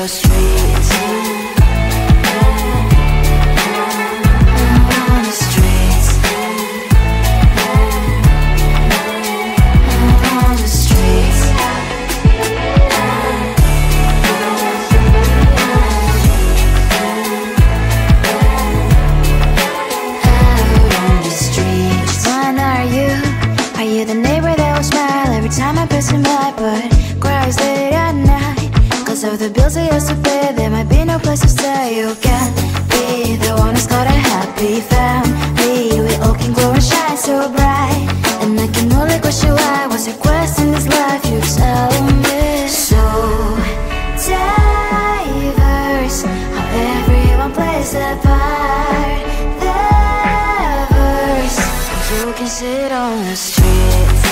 the streets. On the streets. On the streets. Are you the neighbor that will smile every time I pass him by, but cries late at night? Cause of the bills I used to pay, there might be no place to stay. You can't be the one who's got a happy family. We all can glow and shine so bright, and I can only question why. What's your quest in this life? You tell me. So diverse, how everyone plays their part. Their verse, you can sit on the streets.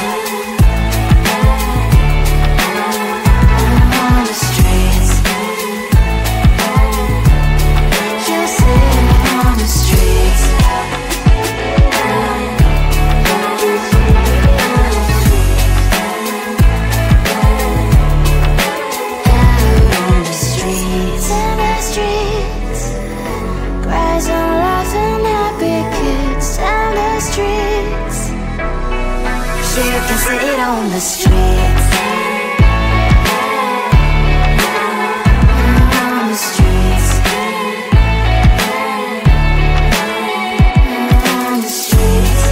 On the streets. You sit on the streets. Out on the streets. In the streets. Cries and laughing happy kids. Down the streets. You can sit on the streets. On the streets. On the streets.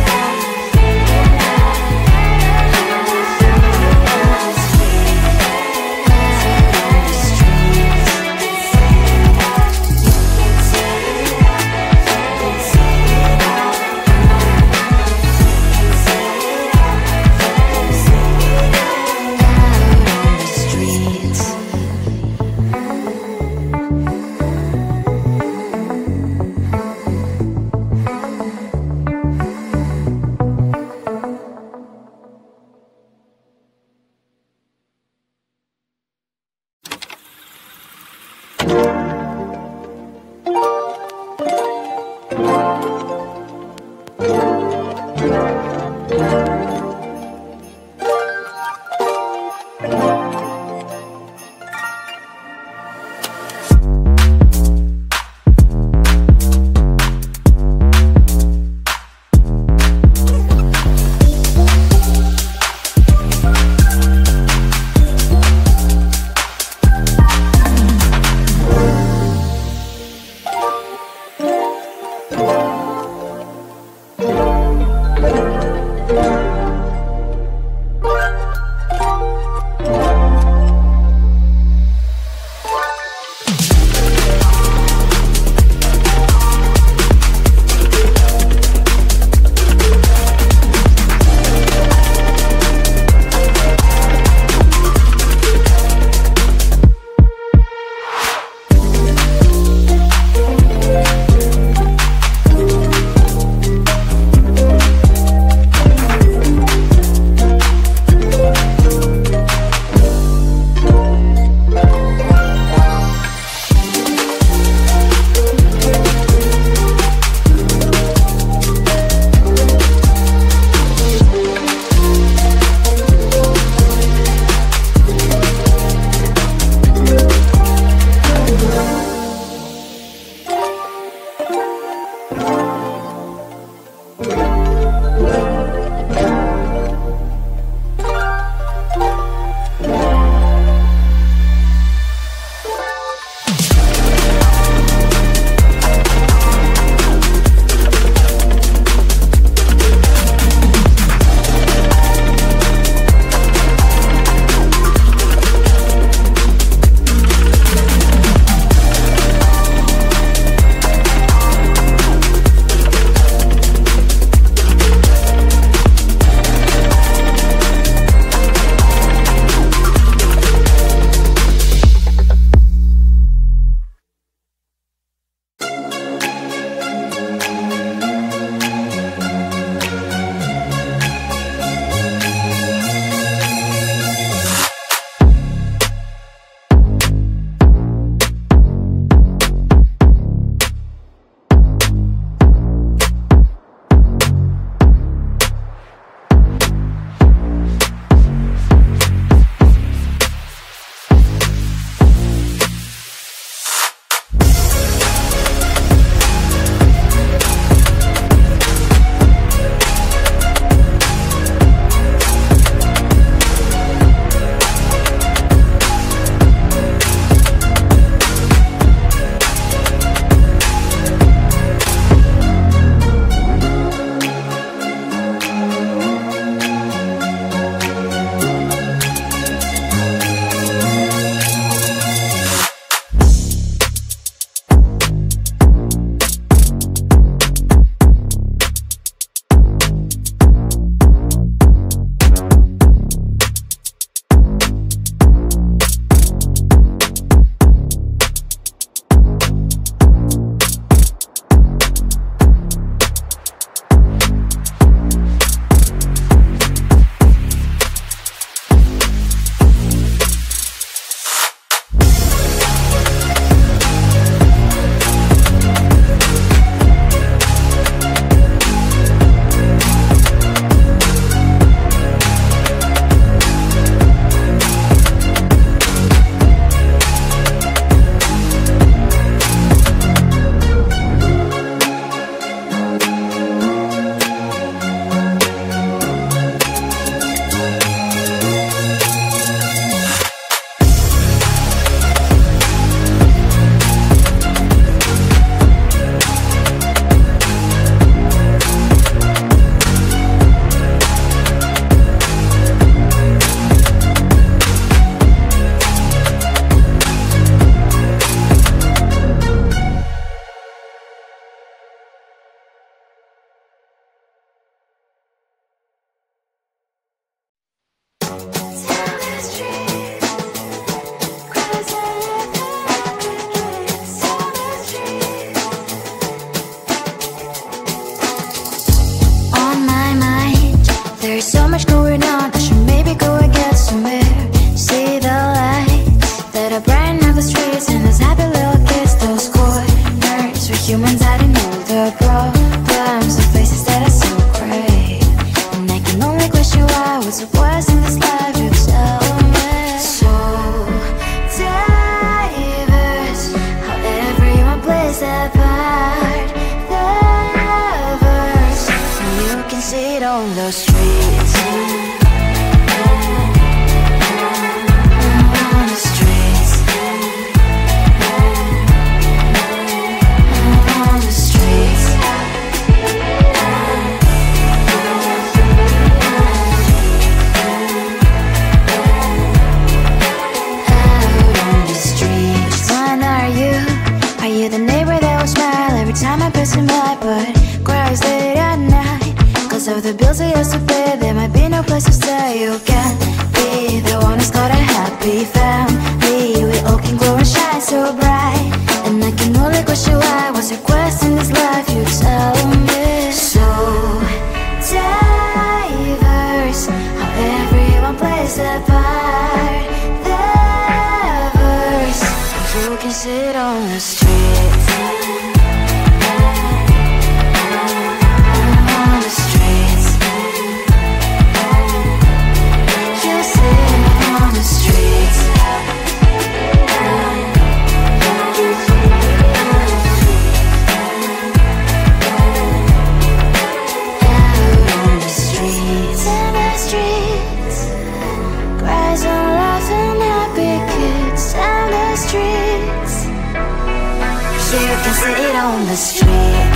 much going on, I should maybe go and get some air. See the lights that are brighten up the streets, and those happy little kids, those corners where humans hiding all their problems, the faces that are so great. And I can only question why, what's the worst in this life, you tell me. So diverse, how everyone plays their part. The verse, and you can see it on the streets. On the streets. On the streets. Are you the neighbor that will smile every time I pass him by, but cries late at night? Cause of the bills I used to pay, there might be no place to stay. You can't be the one who's got a happy family. We all can glow and shine so bright, and I can only question why, what's your quest in this life, you tell me. So diverse, how everyone plays their part. You can sit on the streets. On the streets. You sit on the streets. Out on the streets. In the streets. Cries and laughing happy kids. Down the streets. You can sit on the street.